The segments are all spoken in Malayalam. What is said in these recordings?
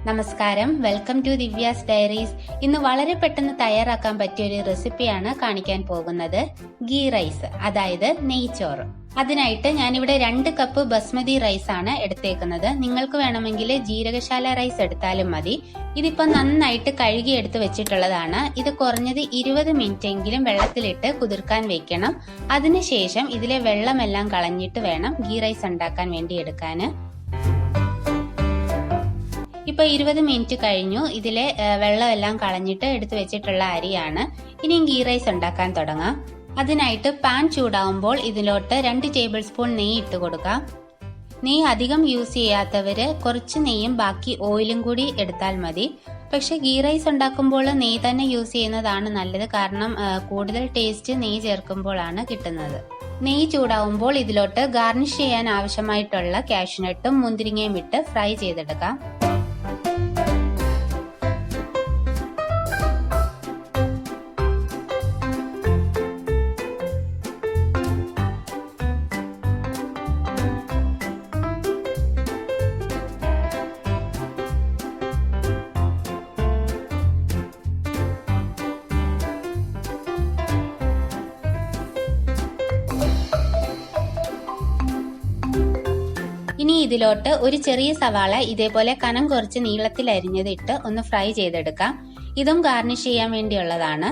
നമസ്കാരം, വെൽക്കം ടു ദിവ്യാസ് ഡയറീസ്. ഇന്ന് വളരെ പെട്ടെന്ന് തയ്യാറാക്കാൻ പറ്റിയ ഒരു റെസിപ്പിയാണ് കാണിക്കാൻ പോകുന്നത്. ഗീ റൈസ്, അതായത് നെയ്ച്ചോറ്. അതിനായിട്ട് ഞാനിവിടെ 2 കപ്പ് ബസ്മതി റൈസ് ആണ് എടുത്തേക്കുന്നത്. നിങ്ങൾക്ക് വേണമെങ്കിൽ ജീരകശാല റൈസ് എടുത്താലും മതി. ഇതിപ്പോ നന്നായിട്ട് കഴുകി എടുത്ത് വെച്ചിട്ടുള്ളതാണ്. ഇത് കുറഞ്ഞത് 20 മിനിറ്റ് എങ്കിലും വെള്ളത്തിലിട്ട് കുതിർക്കാൻ വെക്കണം. അതിനുശേഷം ഇതിലെ വെള്ളമെല്ലാം കളഞ്ഞിട്ട് വേണം ഗീ റൈസ് ഉണ്ടാക്കാൻ വേണ്ടി എടുക്കാന്. ഇപ്പൊ 20 മിനിറ്റ് കഴിഞ്ഞു. ഇതിലെ വെള്ളമെല്ലാം കളഞ്ഞിട്ട് എടുത്തു വെച്ചിട്ടുള്ള അരിയാണ്. ഇനി ഗീ റൈസ് ഉണ്ടാക്കാൻ തുടങ്ങാം. അതിനായിട്ട് പാൻ ചൂടാവുമ്പോൾ ഇതിലോട്ട് 2 ടേബിൾ സ്പൂൺ നെയ്യ് ഇട്ട് കൊടുക്കാം. നെയ്യ് അധികം യൂസ് ചെയ്യാത്തവര് കുറച്ച് നെയ്യും ബാക്കി ഓയിലും കൂടി എടുത്താൽ മതി. പക്ഷെ ഗീ റൈസ് ഉണ്ടാക്കുമ്പോൾ നെയ്യ് തന്നെ യൂസ് ചെയ്യുന്നതാണ് നല്ലത്. കാരണം കൂടുതൽ ടേസ്റ്റ് നെയ്യ് ചേർക്കുമ്പോഴാണ് കിട്ടുന്നത്. നെയ്യ് ചൂടാവുമ്പോൾ ഇതിലോട്ട് ഗാർണിഷ് ചെയ്യാൻ ആവശ്യമായിട്ടുള്ള കാഷ്യൂനട്ടും മുന്തിരിങ്ങയും ഇട്ട് ഫ്രൈ ചെയ്തെടുക്കാം. ഇനി ഇതിലോട്ട് ഒരു ചെറിയ സവാള ഇതേപോലെ കനം കുറച്ച് നീളത്തിൽ അരിഞ്ഞത് ഇട്ട് ഒന്ന് ഫ്രൈ ചെയ്തെടുക്കാം. ഇതും ഗാർണിഷ് ചെയ്യാൻ വേണ്ടിയുള്ളതാണ്.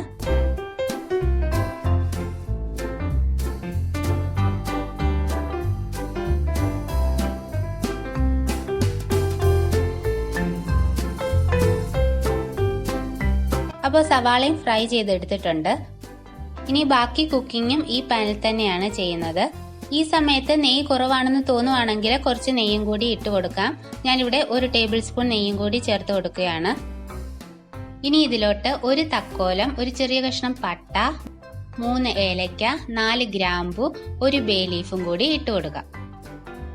അപ്പോൾ സവാളയും ഫ്രൈ ചെയ്തെടുത്തിട്ടുണ്ട്. ഇനി ബാക്കി കുക്കിങ്ങും ഈ പാനിൽ തന്നെയാണ് ചെയ്യുന്നത്. ഈ സമയത്ത് നെയ്യ് കുറവാണെന്ന് തോന്നുവാണെങ്കിൽ കുറച്ച് നെയ്യും കൂടി ഇട്ട് കൊടുക്കാം. ഞാനിവിടെ 1 ടേബിൾ സ്പൂൺ നെയ്യും കൂടി ചേർത്ത് കൊടുക്കുകയാണ്. ഇനി ഇതിലോട്ട് 1 തക്കോലം, ഒരു ചെറിയ കഷ്ണം പട്ട, 3 ഏലക്ക, 4 ഗ്രാമ്പു, 1 ബേ ലീഫും കൂടി ഇട്ട് കൊടുക്കാം.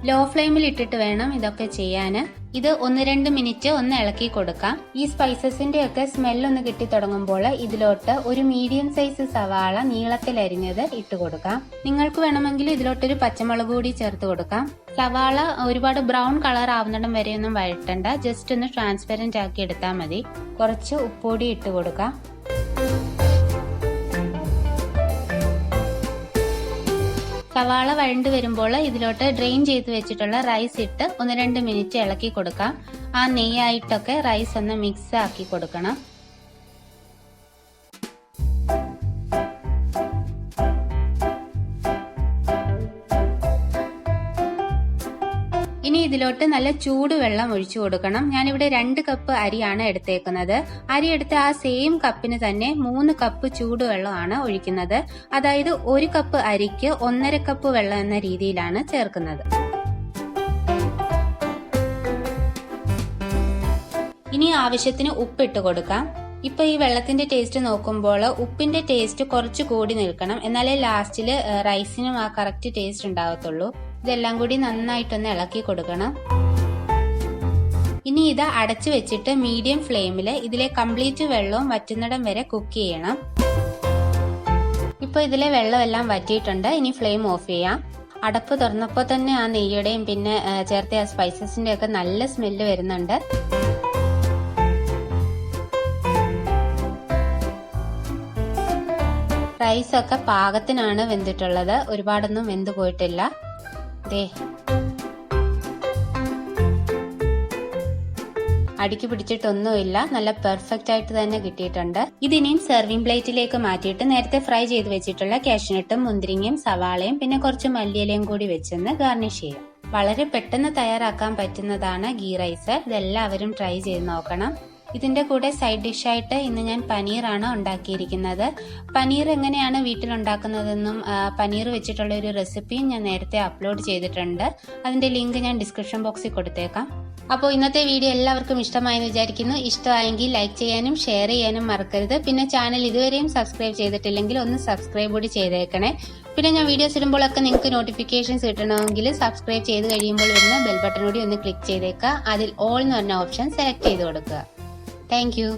ലോ ഫ്ലെയിമിൽ ഇട്ടിട്ട് വേണം ഇതൊക്കെ ചെയ്യാന്. ഇത് 1-2 മിനിറ്റ് ഒന്ന് ഇളക്കി കൊടുക്കാം. ഈ സ്പൈസസിന്റെ ഒക്കെ സ്മെല്ലൊന്ന് കിട്ടി തുടങ്ങുമ്പോൾ ഇതിലോട്ട് ഒരു മീഡിയം സൈസ് സവാള നീളത്തിൽ അരിഞ്ഞത് ഇട്ട് കൊടുക്കാം. നിങ്ങൾക്ക് വേണമെങ്കിൽ ഇതിലോട്ടൊരു പച്ചമുളക് കൂടി ചേർത്ത് കൊടുക്കാം. സവാള ഒരുപാട് ബ്രൗൺ കളർ ആവുന്നിടം വരെയൊന്നും വഴറ്റണ്ട, ജസ്റ്റ് ഒന്ന് ട്രാൻസ്പെറന്റ് ആക്കി എടുത്താൽ മതി. കുറച്ച് ഉപ്പുപൊടി ഇട്ട് കൊടുക്കാം. സവാള വഴണ്ട് വരുമ്പോൾ ഇതിലോട്ട് ഡ്രെയിൻ ചെയ്ത് വെച്ചിട്ടുള്ള റൈസ് ഇട്ട് 1-2 മിനിറ്റ് ഇളക്കി കൊടുക്കാം. ആ നെയ്യായിട്ടൊക്കെ റൈസ് ഒന്ന് മിക്സ് ആക്കി കൊടുക്കണം. ഇനി ഇതിലോട്ട് നല്ല ചൂടുവെള്ളം ഒഴിച്ചു കൊടുക്കണം. ഞാനിവിടെ 2 കപ്പ് അരിയാണ് എടുത്തേക്കുന്നത്. അരി എടുത്ത ആ സെയിം കപ്പിന് തന്നെ 3 കപ്പ് ചൂടുവെള്ളമാണ് ഒഴിക്കുന്നത്. അതായത് 1 കപ്പ് അരിക്ക് 1.5 കപ്പ് വെള്ളം എന്ന രീതിയിലാണ് ചേർക്കുന്നത്. ഇനി ആവശ്യത്തിന് ഉപ്പിട്ട് കൊടുക്കാം. ഇപ്പൊ ഈ വെള്ളത്തിന്റെ ടേസ്റ്റ് നോക്കുമ്പോൾ ഉപ്പിന്റെ ടേസ്റ്റ് കുറച്ച് കൂടി നിൽക്കണം. എന്നാലേ ലാസ്റ്റില് റൈസിനും ആ കറക്റ്റ് ടേസ്റ്റ് ഉണ്ടാവത്തുള്ളൂ. ഇതെല്ലാം കൂടി നന്നായിട്ടൊന്ന് ഇളക്കി കൊടുക്കണം. ഇനി ഇത് അടച്ചു വെച്ചിട്ട് മീഡിയം ഫ്ലെയിമിൽ ഇതിലെ കംപ്ലീറ്റ് വെള്ളവും വറ്റുന്നിടം വരെ കുക്ക് ചെയ്യണം. ഇപ്പൊ ഇതിലെ വെള്ളമെല്ലാം വറ്റിയിട്ടുണ്ട്. ഇനി ഫ്ലെയിം ഓഫ് ചെയ്യാം. അടപ്പ് തുറന്നപ്പോൾ തന്നെ ആ നെയ്യുടെയും പിന്നെ ചേർത്ത ആ സ്പൈസസിന്റെ ഒക്കെ നല്ല സ്മെല്ല് വരുന്നുണ്ട്. റൈസ് ഒക്കെ പാകത്തിനാണ് വെന്തിട്ടുള്ളത്. ഒരുപാടൊന്നും വെന്ത് പോയിട്ടില്ല. അടിക്ക് പിടിച്ചിട്ടൊന്നുമില്ല. നല്ല പെർഫെക്റ്റ് ആയിട്ട് തന്നെ കിട്ടിയിട്ടുണ്ട്. ഇതിനെയും സെർവിംഗ് പ്ലേറ്റിലേക്ക് മാറ്റിയിട്ട് നേരത്തെ ഫ്രൈ ചെയ്ത് വെച്ചിട്ടുള്ള കാഷ്യൂനട്ടും മുന്തിരിങ്ങയും സവാളയും പിന്നെ കുറച്ച് മല്ലിയിലയും കൂടി വെച്ചൊന്ന് ഗാർണിഷ് ചെയ്യാം. വളരെ പെട്ടെന്ന് തയ്യാറാക്കാൻ പറ്റുന്നതാണ് ഗീ റൈസ്. ഇതെല്ലാവരും ട്രൈ ചെയ്ത് നോക്കണം. ഇതിന്റെ കൂടെ സൈഡ് ഡിഷായിട്ട് ഇന്ന് ഞാൻ പനീറാണ് ഉണ്ടാക്കിയിരിക്കുന്നത്. പനീർ എങ്ങനെയാണ് വീട്ടിൽ ഉണ്ടാക്കുന്നതെന്നും പനീർ വെച്ചിട്ടുള്ള ഒരു റെസിപ്പിയും ഞാൻ നേരത്തെ അപ്ലോഡ് ചെയ്തിട്ടുണ്ട്. അതിന്റെ ലിങ്ക് ഞാൻ ഡിസ്ക്രിപ്ഷൻ ബോക്സിൽ കൊടുത്തേക്കാം. അപ്പോൾ ഇന്നത്തെ വീഡിയോ എല്ലാവർക്കും ഇഷ്ടമായെന്ന് വിചാരിക്കുന്നു. ഇഷ്ടമായെങ്കിൽ ലൈക്ക് ചെയ്യാനും ഷെയർ ചെയ്യാനും മറക്കരുത്. പിന്നെ ചാനൽ ഇതുവരെയും സബ്സ്ക്രൈബ് ചെയ്തിട്ടില്ലെങ്കിൽ ഒന്ന് സബ്സ്ക്രൈബ് കൂടി ചെയ്തേക്കണേ. പിന്നെ ഞാൻ വീഡിയോസ് ഇടുമ്പോഴൊക്കെ നിങ്ങൾക്ക് നോട്ടിഫിക്കേഷൻസ് കിട്ടണമെങ്കിൽ സബ്സ്ക്രൈബ് ചെയ്ത് കഴിയുമ്പോൾ വരുന്ന ബെൽ ബട്ടൺ കൂടി ഒന്ന് ക്ലിക്ക് ചെയ്തേക്കുക. അതിൽ ഓൾ എന്ന് പറഞ്ഞ ഓപ്ഷൻ സെലക്ട് ചെയ്ത് കൊടുക്കുക. Thank you.